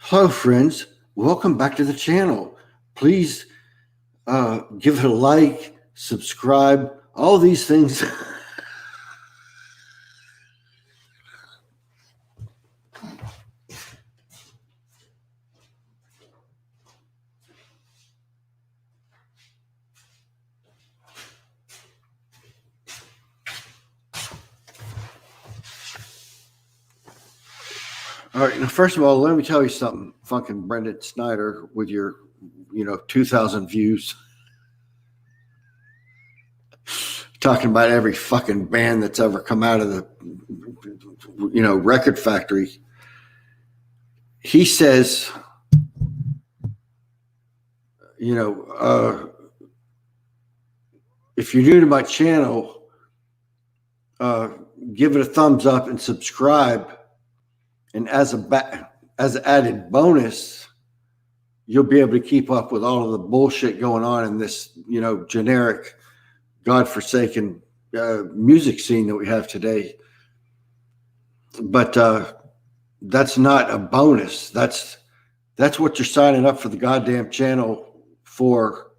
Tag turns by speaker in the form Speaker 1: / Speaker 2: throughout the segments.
Speaker 1: Hello, friends. Welcome back to the channel. Please give it a like, subscribe, all these things. All right. Now, first of all, let me tell you something, fucking Brendan Snyder, with your, 2,000 views. Talking about every fucking band that's ever come out of the, record factory. He says, if you're new to my channel, give it a thumbs up and subscribe. And as an added bonus, you'll be able to keep up with all of the bullshit going on in this, generic, godforsaken music scene that we have today. But that's not a bonus. That's what you're signing up for the goddamn channel for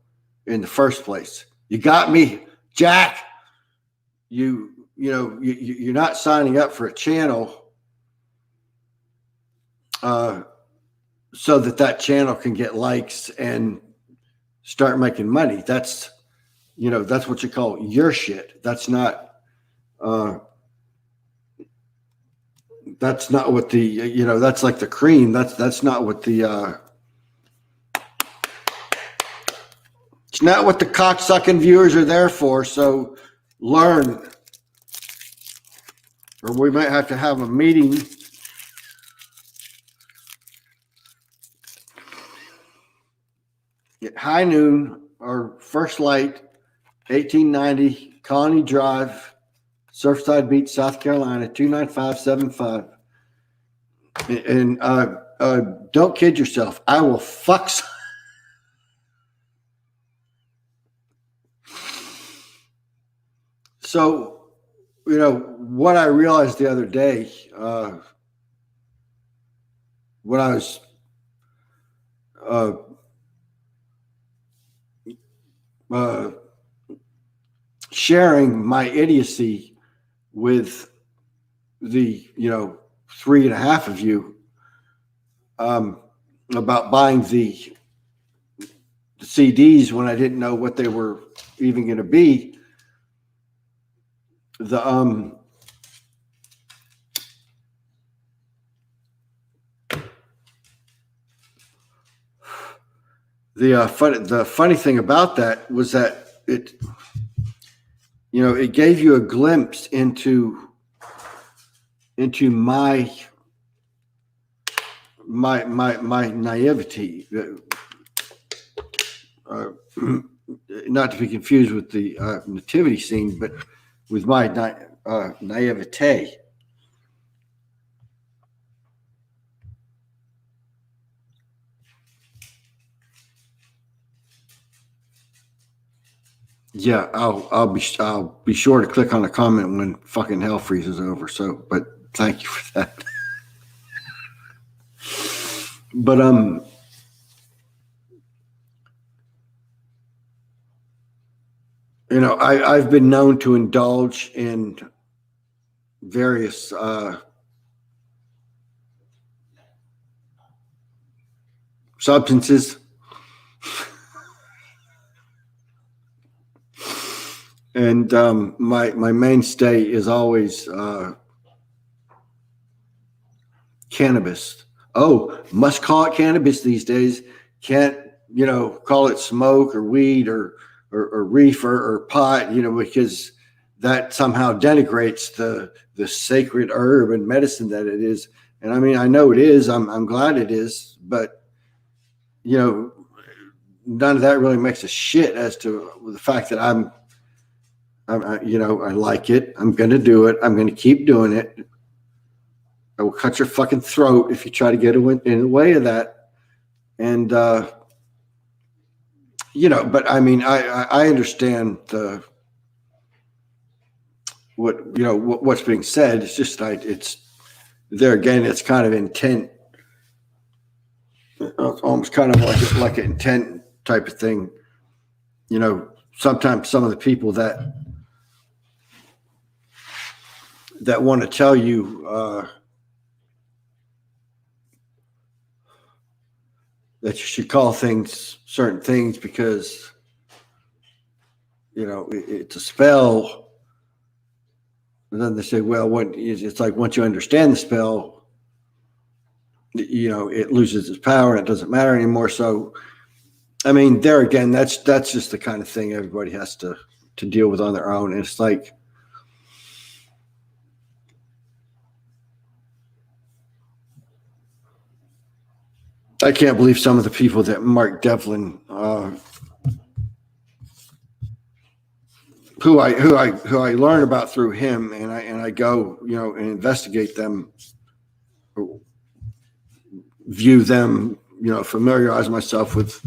Speaker 1: in the first place. You got me, Jack. You're not signing up for a channel so that channel can get likes and start making money. That's what you call your shit. That's not what the, that's like the cream. That's not what the, it's not what the cocksucking viewers are there for. So learn, or we might have to have a meeting. At high noon, or first light, 1890, Colony Drive, Surfside Beach, South Carolina, 29575. And don't kid yourself. I will fuck. So, what I realized the other day, when I was sharing my idiocy with the 3.5 of you about buying the CDs when I didn't know what they were even going to be. The funny thing about that was that it gave you a glimpse into my naivety, not to be confused with the nativity scene, but with my naivete. Yeah, I'll be sure to click on the comment when fucking hell freezes over. So, but thank you for that. But I've been known to indulge in various substances. And my mainstay is always cannabis. Oh, must call it cannabis these days. Can't call it smoke or weed or reefer or pot, because that somehow denigrates the sacred herb and medicine that it is. And I mean, I know it is. I'm glad it is, but none of that really makes a shit as to the fact that I like it. I'm going to do it. I'm going to keep doing it. I will cut your fucking throat if you try to get in the way of that. And, but I mean, I understand what's being said. It's just it's there again. It's kind of intent almost kind of like an intent type of thing. Sometimes some of the people that want to tell you that you should call things certain things because it's a spell. And then they say, well, it's like once you understand the spell, it loses its power and it doesn't matter anymore. So, I mean, there again, that's just the kind of thing everybody has to deal with on their own. And it's like, I can't believe some of the people that Mark Devlin, who I learn about through him, and I go, and investigate them, view them, familiarize myself with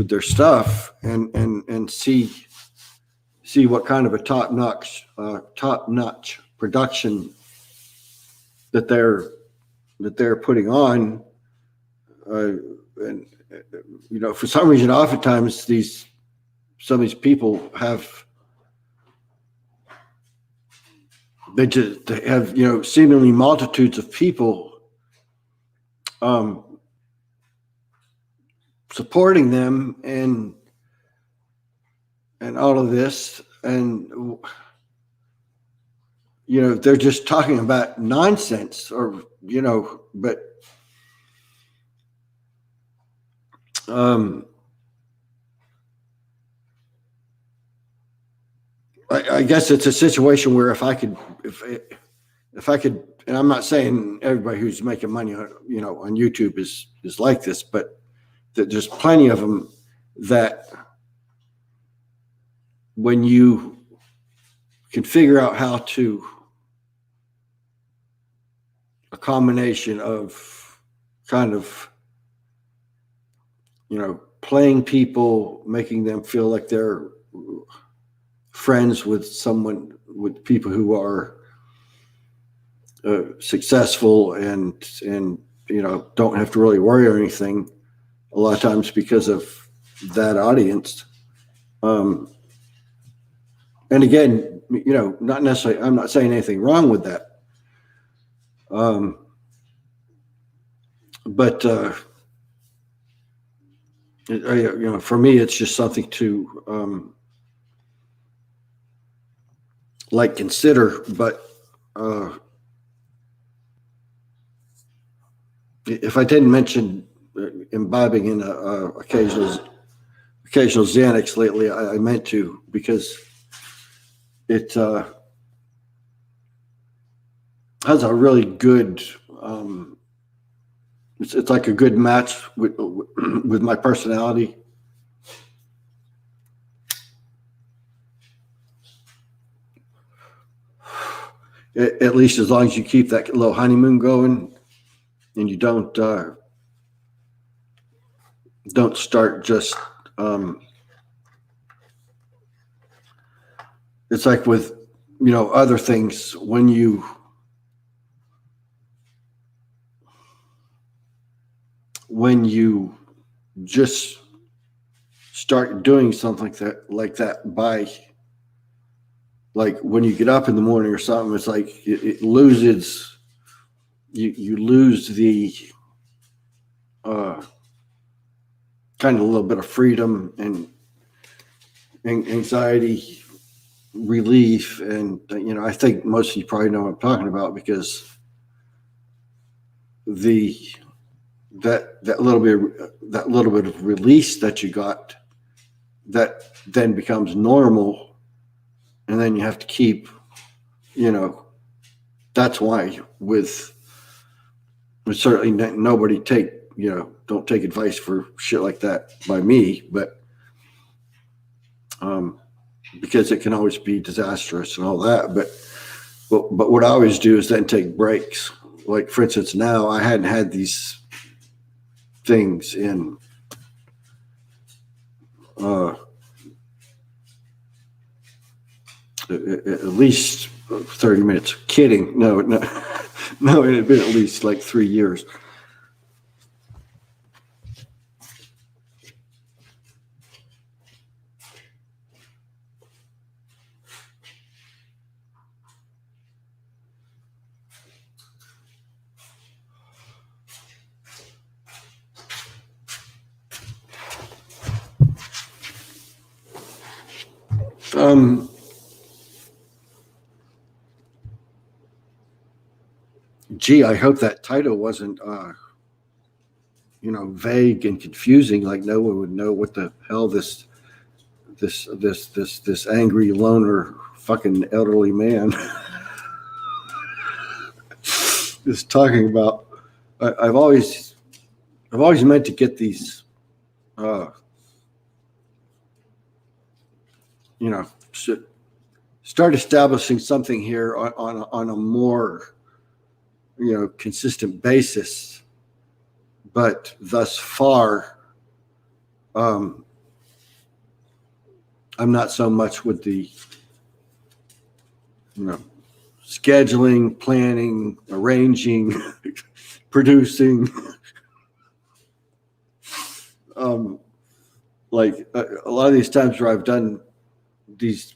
Speaker 1: their stuff, and see what kind of a top-notch production that they're putting on. And for some reason, oftentimes some of these people they have seemingly multitudes of people supporting them and all of this, and they're just talking about nonsense, or but I guess it's a situation where if I could, and I'm not saying everybody who's making money on YouTube is like this, but there's plenty of them that when you can figure out how to, a combination of kind of playing people, making them feel like they're friends with people who are successful and don't have to really worry or anything a lot of times because of that audience. And again, not necessarily, I'm not saying anything wrong with that. But for me, it's just something to consider. But if I didn't mention imbibing in occasional Xanax lately, I meant to, because it has a really good. It's like a good match with my personality. At least as long as you keep that little honeymoon going, and you don't start just. It's like with other things, when you just start doing something like that by, like, when you get up in the morning or something, it's like it loses, you lose the kind of a little bit of freedom and anxiety relief. And I think most of you probably know what I'm talking about, because that little bit of release that you got, that then becomes normal, and then you have to keep, that's why with certainly nobody don't take advice for shit like that by me, but because it can always be disastrous and all that. But what I always do is then take breaks. Like, for instance, now I hadn't had these things in at least 30 minutes. Kidding. No, it had been at least like 3 years. Gee, I hope that title wasn't, vague and confusing. Like no one would know what the hell this angry loner fucking elderly man is talking about. I've always meant to get these, start establishing something here on a more, consistent basis. But thus far, I'm not so much with the, scheduling, planning, arranging, producing. Like a lot of these times where I've done these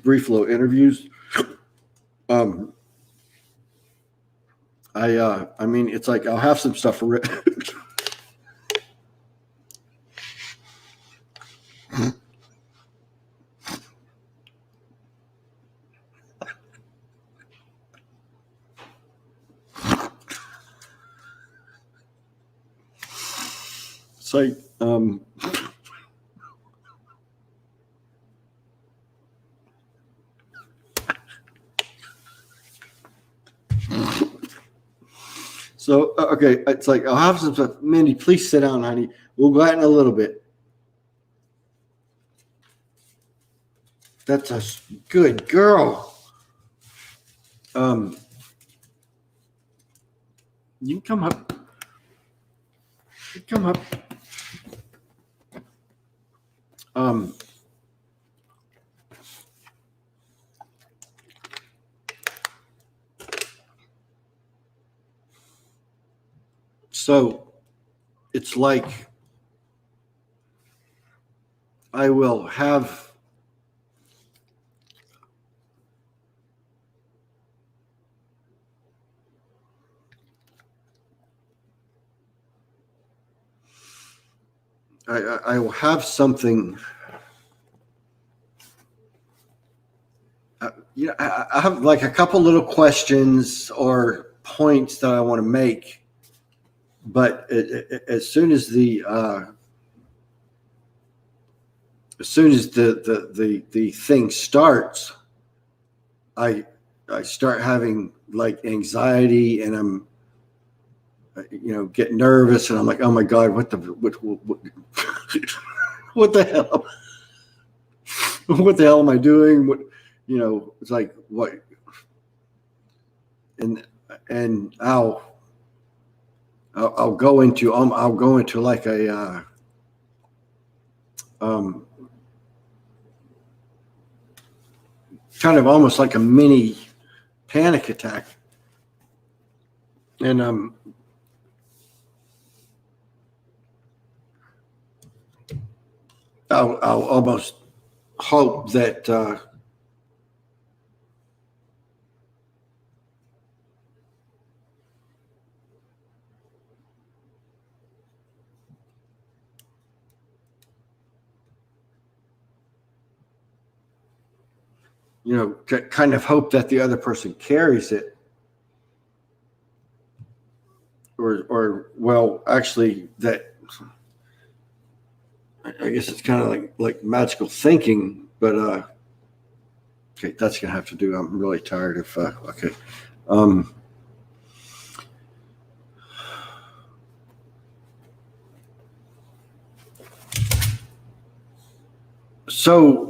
Speaker 1: brief little interviews, I mean, it's like I'll have some stuff written. It's like, so, okay, it's like, I'll have some stuff. Mindy, please sit down, honey. We'll go out in a little bit. That's a good girl. You can come up. Come up. So it's like I will have I will have something. I have like a couple little questions or points that I want to make, but as soon as the thing starts, I start having like anxiety, and I'm get nervous, and I'm like, oh my God, what what the hell? What the hell am I doing? What, it's like, what? And I'll go into like a kind of almost like a mini panic attack, and I'll almost hope that kind of hope that the other person carries it, or well, actually, that I guess it's kind of like magical thinking, but okay, that's gonna have to do. I'm really tired of okay. So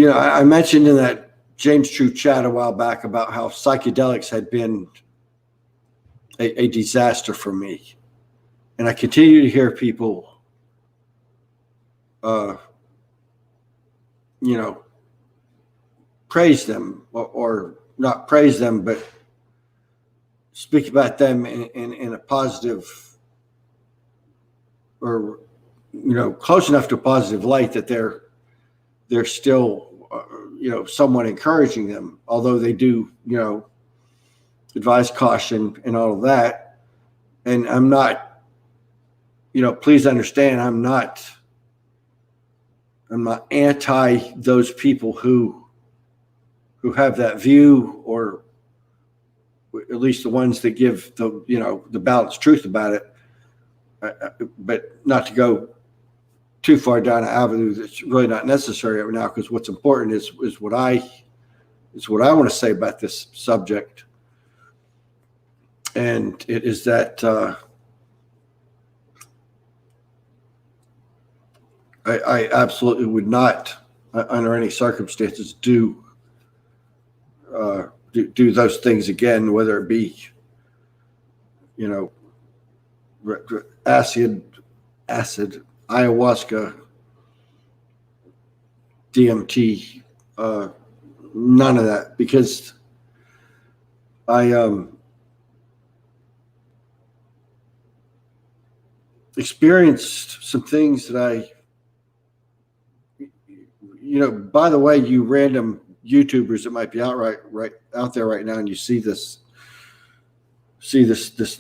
Speaker 1: I mentioned in that James True chat a while back about how psychedelics had been a disaster for me, and I continue to hear people praise them, or not praise them, but speak about them in a positive, or close enough to a positive light that they're still somewhat encouraging them, although they do advise caution and all of that. And I'm not please understand, I'm not anti those people who have that view, or at least the ones that give the balanced truth about it. But not to go too far down an avenue that's really not necessary right now, because what's important is what I want to say about this subject, and it is that I absolutely would not, under any circumstances, do those things again, whether it be acid, ayahuasca, DMT, none of that, because I experienced some things that by the way, you random YouTubers that might be right out there right now, and you see this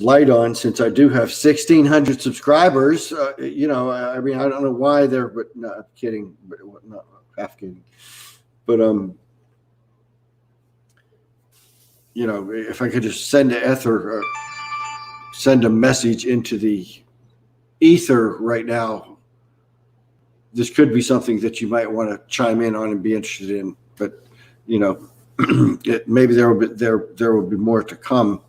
Speaker 1: light on, since I do have 1,600 subscribers. I mean, I don't know why they're, but no, I'm kidding, but not half kidding. But if I could just send a message into the ether right now, this could be something that you might want to chime in on and be interested in. But maybe there will be more to come.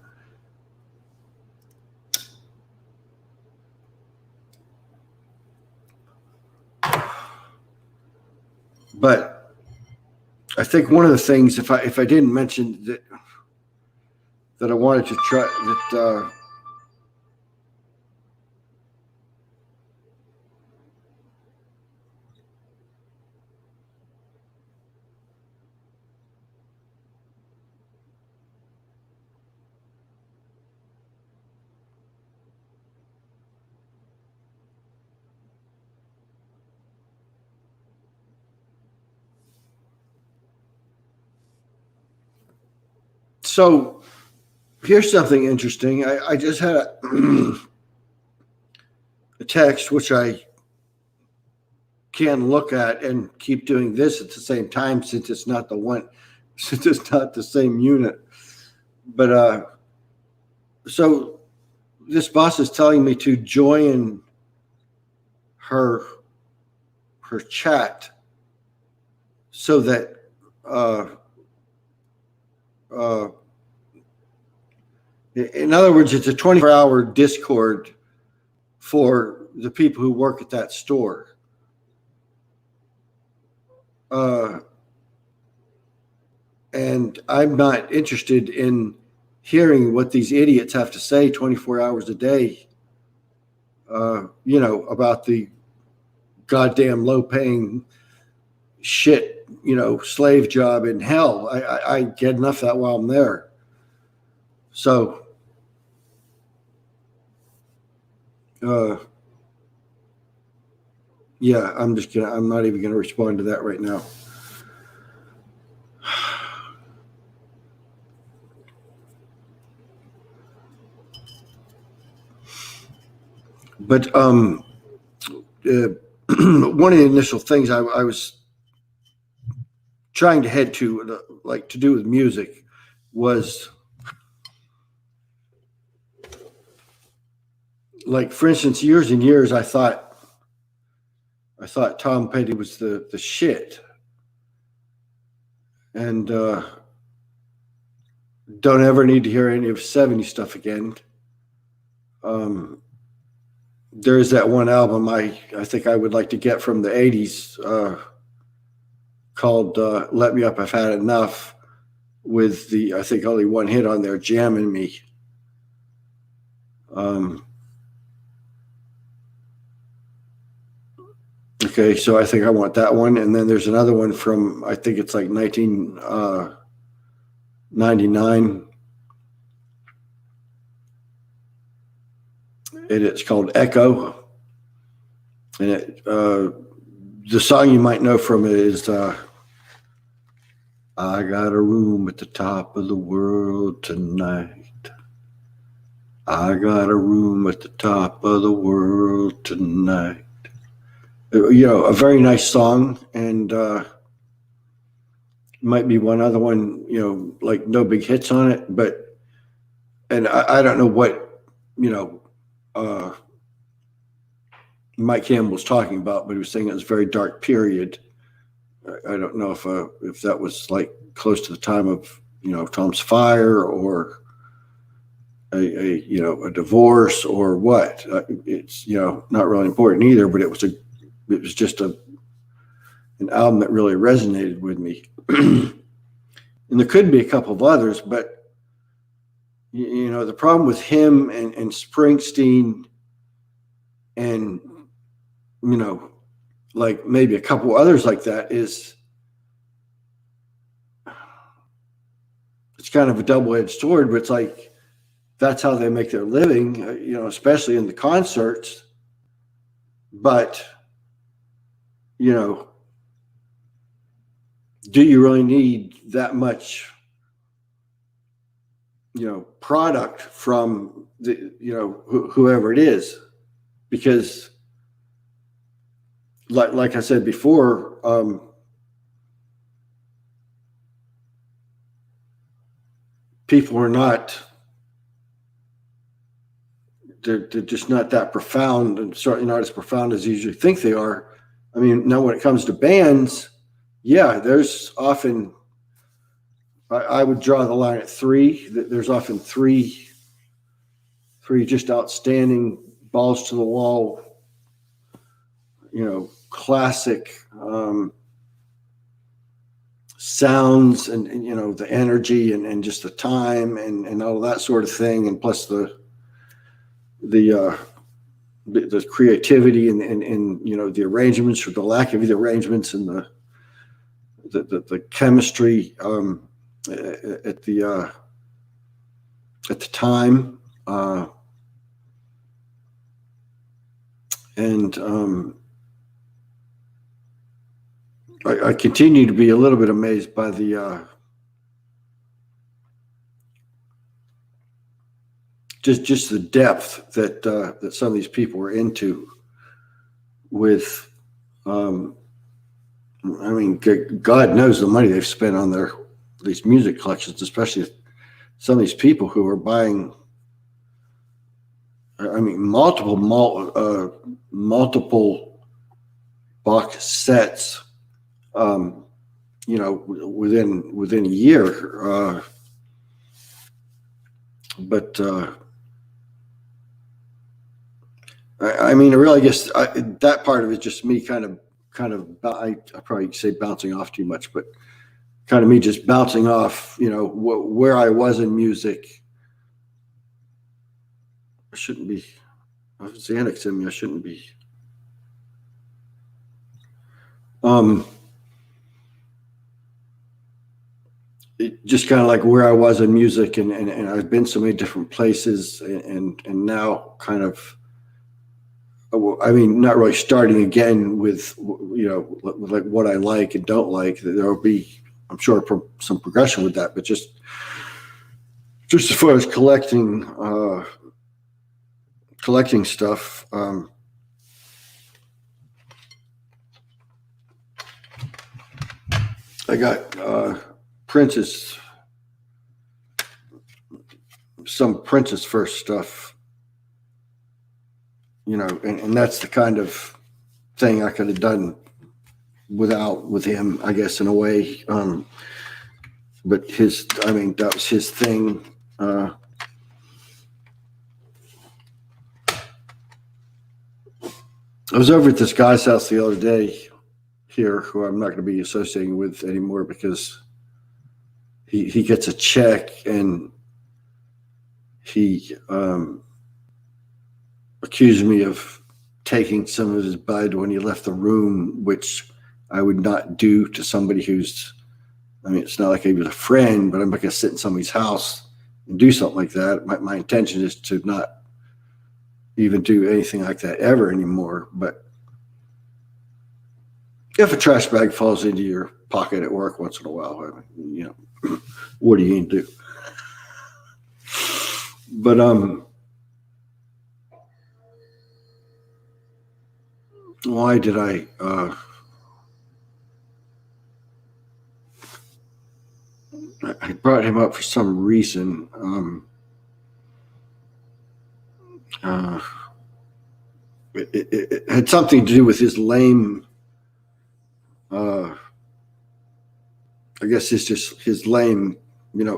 Speaker 1: But I think one of the things, if I didn't mention that I wanted to try, that so here's something interesting. I just had a text, which I can look at and keep doing this at the same time, since it's not the same unit. But so this boss is telling me to join her chat, so that in other words, it's a 24-hour Discord for the people who work at that store. And I'm not interested in hearing what these idiots have to say 24 hours a day, about the goddamn low-paying shit, slave job in hell. I get enough of that while I'm there. So, yeah, I'm not even gonna respond to that right now. But one of the initial things I was trying to head to, to do with music, was for instance, years and years, I thought Tom Petty was the shit, and don't ever need to hear any of 70s stuff again. There's that one album I think I would like to get from the 80s, called Let Me Up, I've Had Enough, with I think only one hit on there, Jamming Me. Okay, so I think I want that one. And then there's another one from, I think it's 1999. And it's called Echo. And the song you might know from it is I got a room at the top of the world tonight. I got a room at the top of the world tonight. A very nice song, and might be one other one, like no big hits on it, and I don't know what, uh, Mike Campbell was talking about, but he was saying it was a very dark period. I don't know if that was like close to the time of, Tom's Fire, or a divorce, or what. It's not really important either, but it was just an album that really resonated with me. And there could be a couple of others, but the problem with him and Springsteen, and like maybe a couple others like that, is it's kind of a double-edged sword, but it's like that's how they make their living, especially in the concerts. But do you really need that much product from the whoever it is? Because like I said before, people are not, they're just not that profound, and certainly not as profound as you usually think they are. I mean, now when it comes to bands, yeah, there's often, I would draw the line at three. There's often three just outstanding, balls to the wall, classic sounds, and the energy, and just the time, and all that sort of thing, and plus the creativity, and the arrangements, or the lack of the arrangements, and the chemistry at the time, and I continue to be a little bit amazed by the just the depth that some of these people are into with. I mean, God knows the money they've spent on these music collections, especially some of these people who are buying, I mean, multiple box sets, within a year. But I mean, I really guess that part of it is just me kind of, I probably say bouncing off too much, but kind of me just bouncing off, where I was in music. I shouldn't be, I have Xanax in me, I shouldn't be. It just kind of like where I was in music, and I've been so many different places, and now kind of, I mean, not really starting again with, like what I like and don't like. There will be, I'm sure, some progression with that, but just as far as collecting stuff, I got some Prince's first stuff. And that's the kind of thing I could have done with him, I guess, in a way. But that was his thing. I was over at this guy's house the other day here, who I'm not going to be associating with anymore, because he gets a check, and he accused me of taking some of his bud when he left the room, which I would not do to somebody who's, I mean, it's not like he was a friend, but I'm not going to sit in somebody's house and do something like that. My intention is to not even do anything like that ever anymore. But if a trash bag falls into your pocket at work once in a while, I mean, what are you going to do? But why did I brought him up for some reason. Uh, it had something to do with his lame. I guess it's just his lame,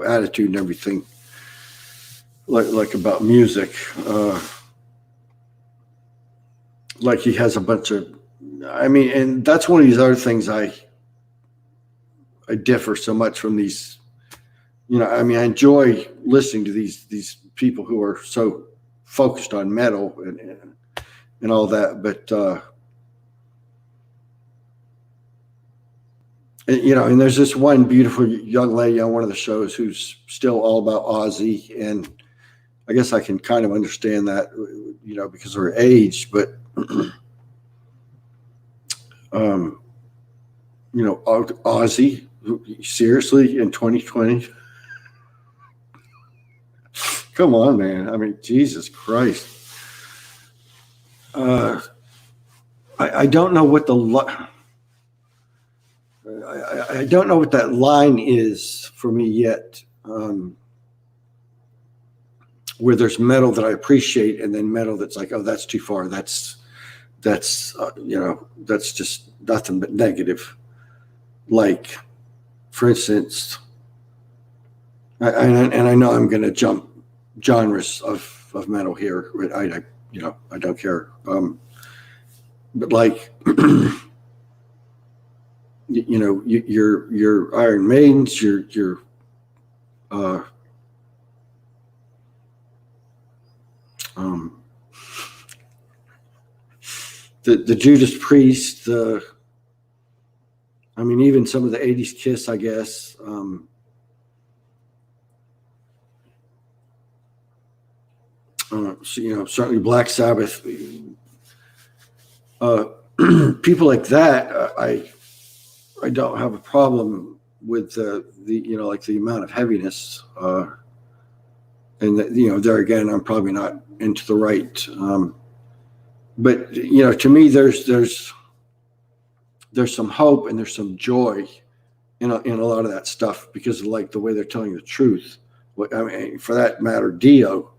Speaker 1: attitude and everything, like about music. Like he has a bunch of, and that's one of these other things I differ so much from these. I enjoy listening to these people who are so focused on metal and all that, but and there's this one beautiful young lady on one of the shows who's still all about Ozzy, and I guess I can kind of understand that, because of her age, but Ozzy, seriously, in 2020. Come on, man. Jesus Christ. I don't know what I don't know what that line is for me yet. Where there's metal that I appreciate, and then metal that's like, oh, that's too far. That's that's just nothing but negative. Like, for instance, and I know I'm going to jump genres of metal here. I don't care. But like, your Iron Maidens, your the Judas Priest, even some of the 80s Kiss, I guess. Certainly Black Sabbath. People like that, I don't have a problem with the like the amount of heaviness, and there again, I'm probably not into the right. But to me, there's some hope and there's some joy in a lot of that stuff, because of like the way they're telling the truth. For that matter, Dio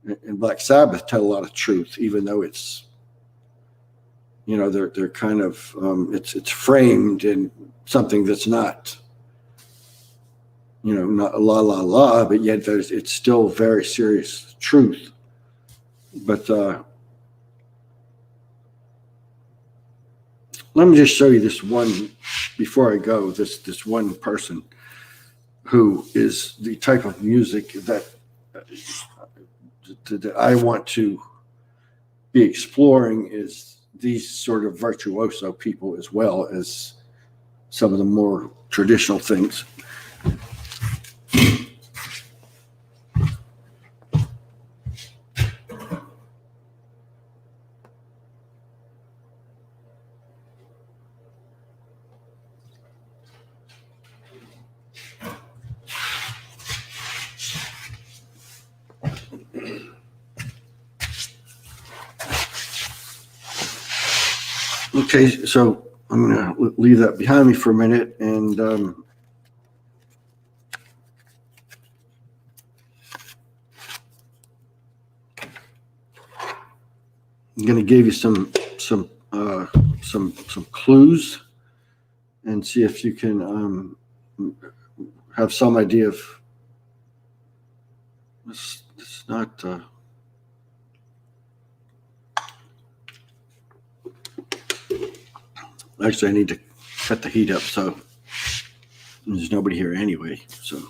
Speaker 1: and Black Sabbath tell a lot of truth, even though it's they're kind of it's framed in something that's not not la la la, but yet it's still very serious truth. But let me just show you this one before I go. This one person who is the type of music that I want to be exploring, is these sort of virtuoso people as well as some of the more traditional things. Okay, so I'm going to leave that behind me for a minute, and I'm going to give you some clues and see if you can have some idea of this. It's not. Actually, I need to cut the heat up, so there's nobody here anyway. So.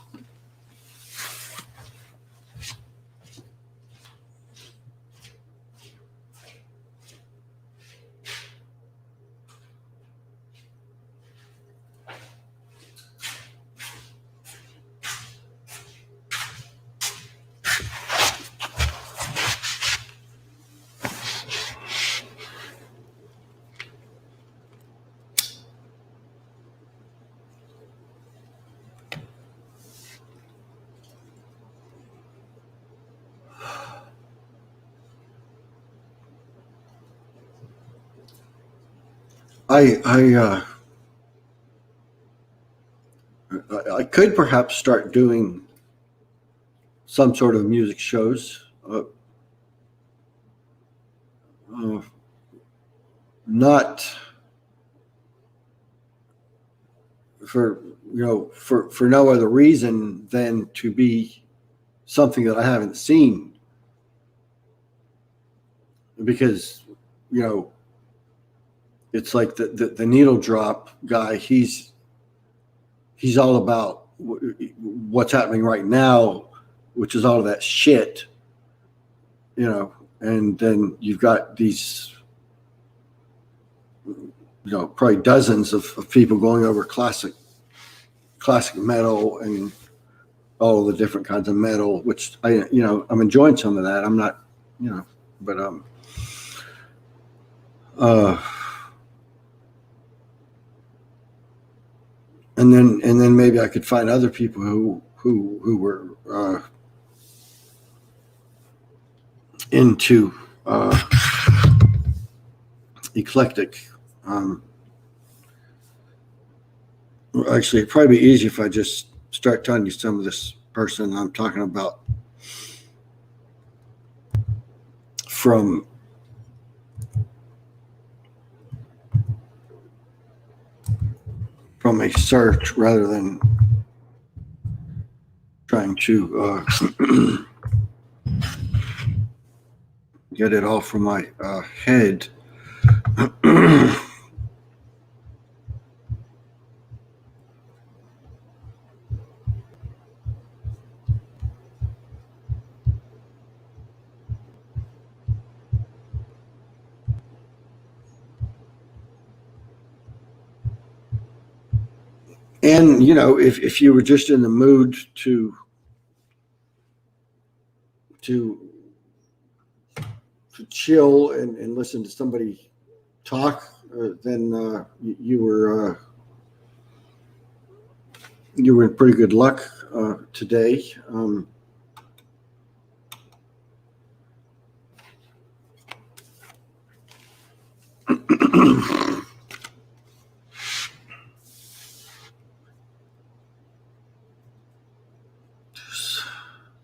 Speaker 1: I I could perhaps start doing some sort of music shows. Uh, Not for for no other reason than to be something that I haven't seen, because you know it's like the needle drop guy. He's all about what's happening right now, which is all of that shit, and then you've got these, probably dozens of people going over classic metal and all the different kinds of metal, which I'm enjoying some of that. I'm not, but uh, and then maybe I could find other people who were into eclectic. Actually, it'd probably be easy if I just start telling you some of this person I'm talking about from a search rather than trying to get it all from my head. And if you were just in the mood to chill and listen to somebody talk, then you were in pretty good luck today.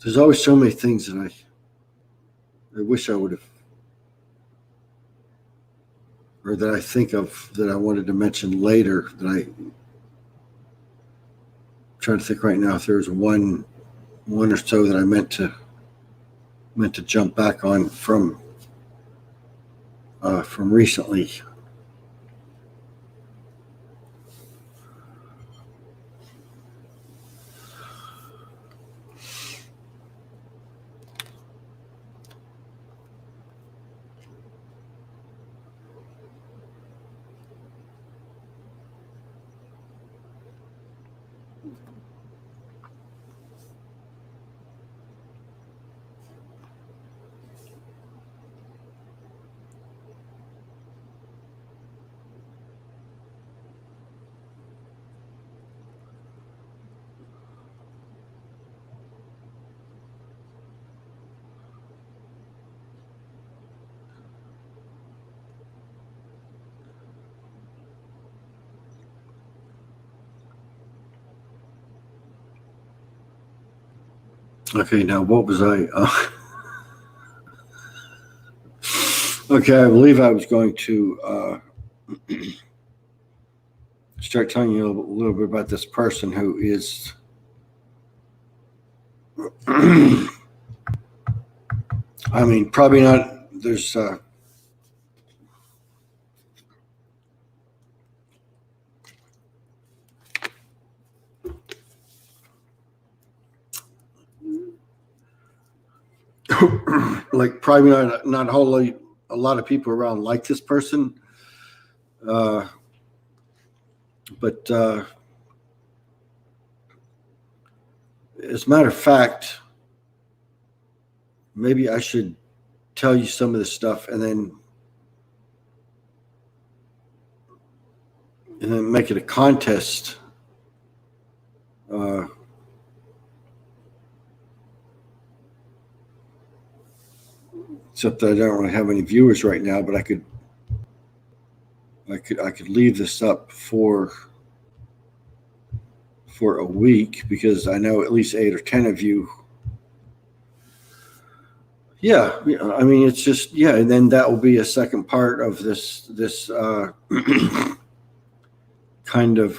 Speaker 1: There's always so many things that I wish I would have, or that I think of that I wanted to mention later. That I'm trying to think right now if there's one or so that I meant to jump back on from recently. Okay, now what was I? Okay, I believe I was going to start telling you a little bit about this person who is I mean, probably not. There's like probably not a lot of people around like this person, but as a matter of fact, maybe I should tell you some of this stuff and then make it a contest. Except that I don't really have any viewers right now, but I could I could leave this up for a week, because I know at least 8 or 10 of you. Yeah, I mean, it's just, yeah, and then that will be a second part of this kind of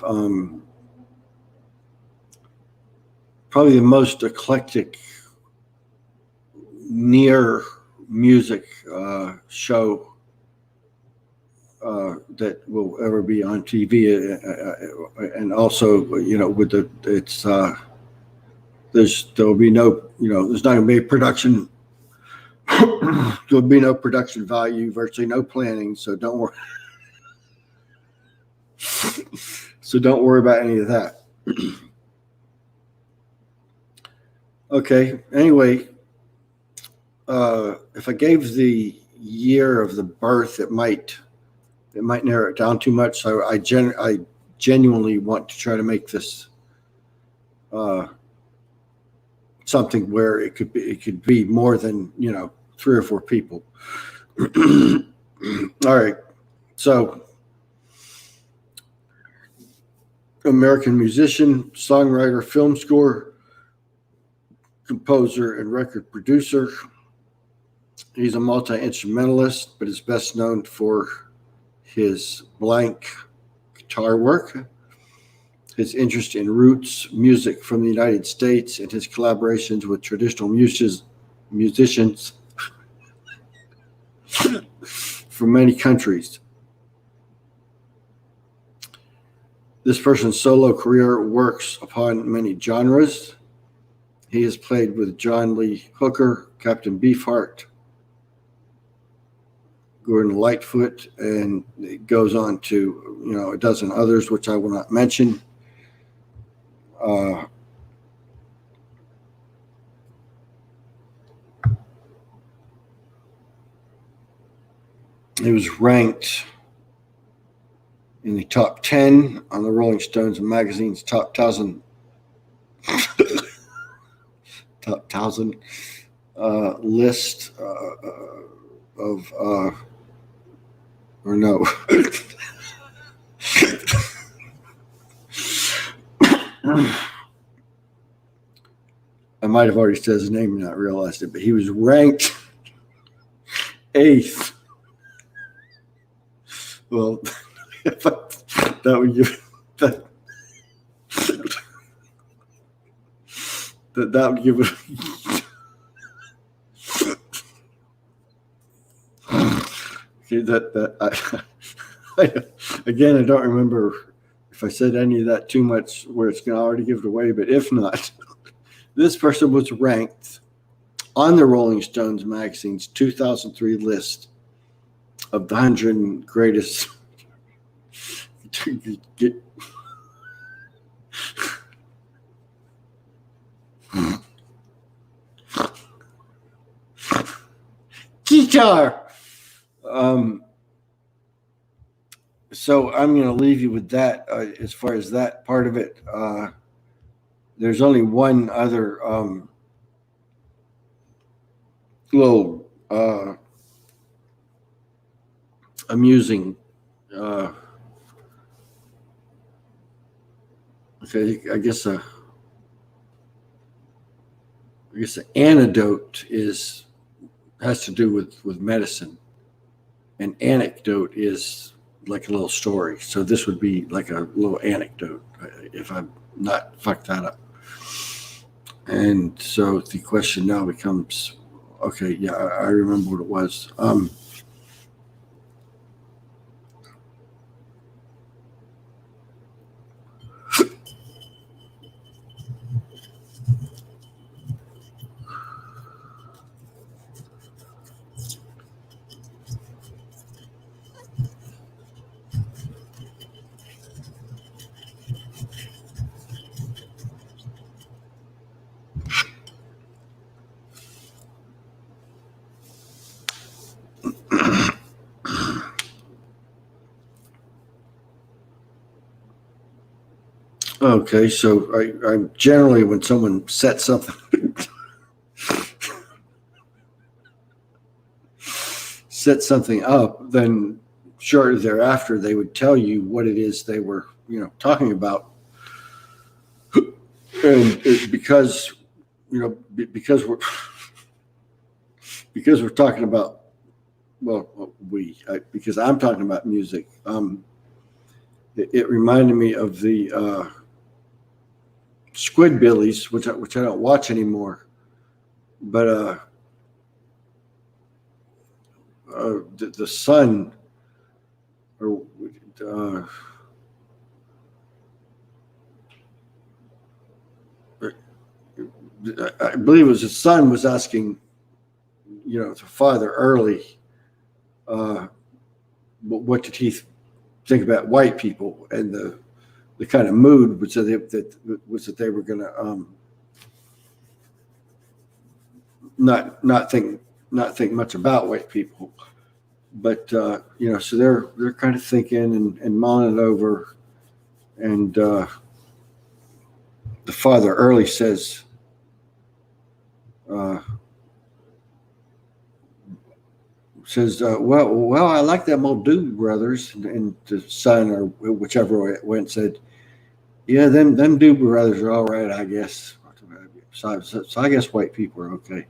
Speaker 1: probably the most eclectic near music show that will ever be on TV, and also, with there'll be no, there's not going to be a production. There'll be no production value, virtually no planning. So don't worry. So don't worry about any of that. Okay. Anyway, if I gave the year of the birth, it might narrow it down too much. So I genuinely want to try to make this something where it could be more than 3 or 4 people. All right. So, American musician, songwriter, film score, composer, and record producer. He's a multi-instrumentalist, but is best known for his blank guitar work, his interest in roots music from the United States, and his collaborations with traditional musicians from many countries. This person's solo career works upon many genres. He has played with John Lee Hooker, Captain Beefheart, Gordon Lightfoot, and it goes on to, a dozen others, which I will not mention. He was ranked in the top 10 on the Rolling Stones magazine's top 1,000 list of or no. I might have already said his name and not realized it, but he was ranked 8th. Well, that would give that would give it. Okay, again, I don't remember if I said any of that too much where it's going to already give it away, but if not, this person was ranked on the Rolling Stones magazine's 2003 list of the 100 greatest guitar. So I'm going to leave you with that as far as that part of it. There's only one other little amusing I guess an anecdote has to do with medicine. An anecdote is like a little story. So this would be like a little anecdote if I'm not fucked that up. And so the question now becomes, okay, yeah, I remember what it was. Okay, so I generally, when someone sets something up, then shortly thereafter, they would tell you what it is they were, talking about. And because, because we're talking about, because I'm talking about music, it reminded me of the Squidbillies, which I don't watch anymore, but the son, or I believe it was his son, was asking, the father early, what did he think about white people, and the kind of mood was that they were going to not think much about white people, but so they're kind of thinking and mulling it over, and the father early says, well, I like them old Doobie Brothers, and the son, or whichever way it went, said, yeah, them Doobie Brothers are all right, I guess. So I guess white people are okay.